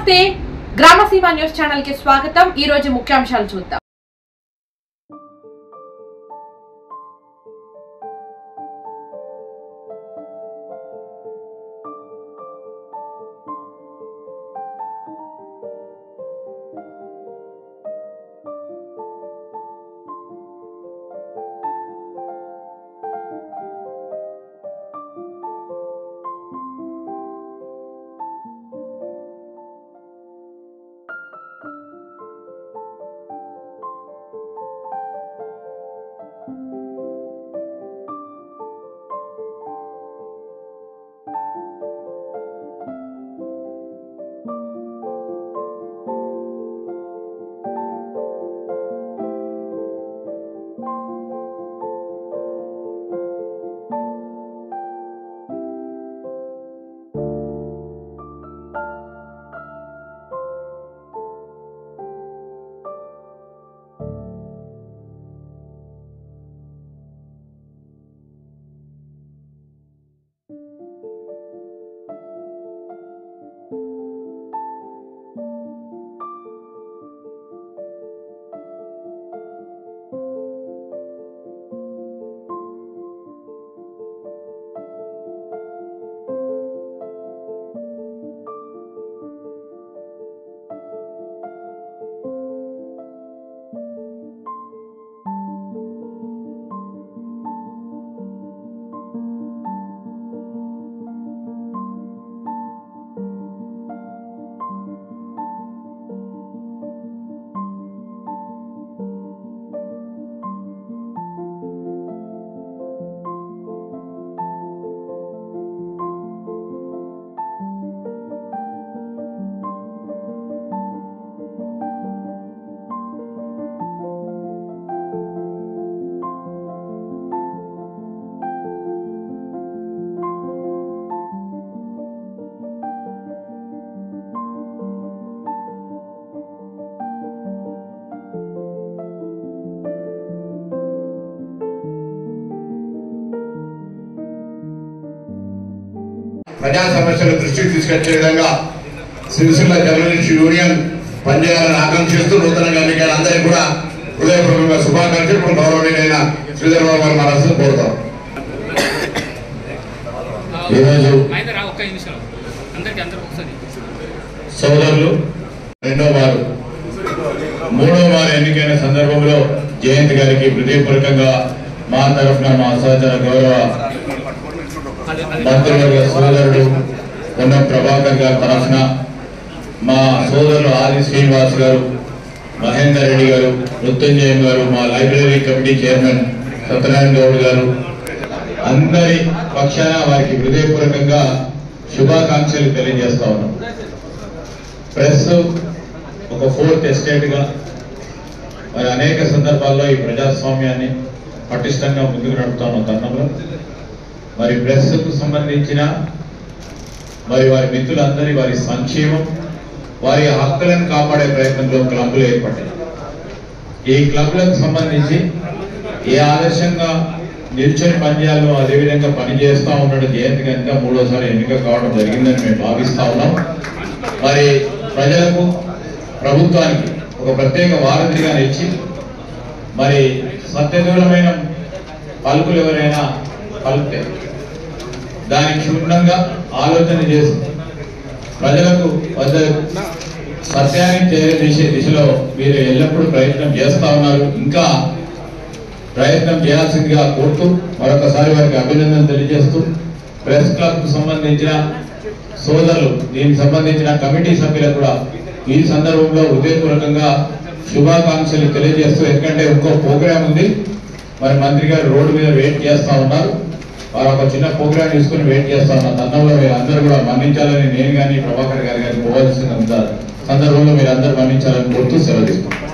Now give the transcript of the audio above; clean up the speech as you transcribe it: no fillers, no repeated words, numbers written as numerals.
నమస్తే గ్రామసీమ news channel కి స్వాగతం। ఈ రోజు ముఖ్యాంశాలు చూద్దాం। ప్రజా సమస్యల దృష్టికి తీసుకొచ్చే విధంగా సిరిసిల్ల జర్నలిస్ట్ యూనియన్ పనిచేయాలని ఆకాంక్షిస్తూ నూతనంగా ఎన్నికైన అందరికీ కూడా హృదయపూర్వకంగా శుభాకాంక్షలు గౌరవనీయులైన శ్రీధర్ బాబు గారు మనసు కోరుతాం। ఈరోజు సోదరులు మూడో వారు ఎన్నికైన సందర్భంలో జయంత్ గారికి హృదయపూర్వకంగా మా తరఫున మా సహచర గౌరవ మంత్రివర్గ సోదరుడు పొన్నం ప్రభాకర్ గారి తరఫున మా సోదరులు ఆది శ్రీనివాస్ గారు, మహేందర్ రెడ్డి గారు, మృత్యుంజయం గారు, మా library committee chairman Satyanarayana Goud గారు అందరి పక్షాన వారికి హృదయపూర్వకంగా శుభాకాంక్షలు తెలియజేస్తా ఉన్నాం। ప్రెస్ ఒక ఫోర్త్ ఎస్టేట్ గా మరి అనేక సందర్భాల్లో ఈ ప్రజాస్వామ్యాన్ని పటిష్టంగా ముందుకు నడుపుతా ఉన్న తరుణంలో మరి ప్రెస్ కు సంబంధించిన మరి వారి మిత్రులందరి వారి సంక్షేమం, వారి హక్కులను కాపాడే ప్రయత్నంలో క్లబ్లు ఏర్పడ్డాయి। ఈ క్లబ్లకు సంబంధించి ఏ ఆదర్శంగా నిల్చొని పనిచేయాలో అదేవిధంగా పనిచేస్తూ ఉన్నాడు జయంత్ కనుక మూడోసారి ఎన్నిక కావడం జరిగిందని మేము భావిస్తా ఉన్నాం। మరి ప్రజలకు ప్రభుత్వానికి ఒక ప్రత్యేక వారంటీగా ఇచ్చి మరి సత్యదూరమైన పలుకులు ఎవరైనా పలికితే దానికి క్షుణ్ణంగా ఆలోచన చేసి ప్రజలకు సత్యాన్ని చేరే దిశలో మీరు ఎల్లప్పుడూ ప్రయత్నం చేస్తా ఉన్నారు। ఇంకా ప్రయత్నం చేయాల్సిందిగా కోరుతూ మరొకసారి వారికి అభినందన తెలియజేస్తూ ప్రెస్ క్లబ్ కు సంబంధించిన సోదరులు, దీనికి సంబంధించిన కమిటీ సభ్యులకు కూడా ఈ సందర్భంలో హృదయపూర్వకంగా శుభాకాంక్షలు తెలియజేస్తూ, ఎందుకంటే ఇంకో ప్రోగ్రామ్ ఉంది, మరి మంత్రి గారు రోడ్డు మీద వెయిట్ చేస్తా ఉన్నారు, వారు ఒక చిన్న ప్రోగ్రామ్ తీసుకుని వెయిట్ చేస్తా ఉన్నారు। తరుణంలో మీరు అందరూ కూడా మన్నించాలని నేను కానీ ప్రభాకర్ గారు కానీ పోవాల్సిన సందర్భంలో మీరు అందరూ మన్నించాలని కోరుతూ సెలవు తీసుకుంటాం।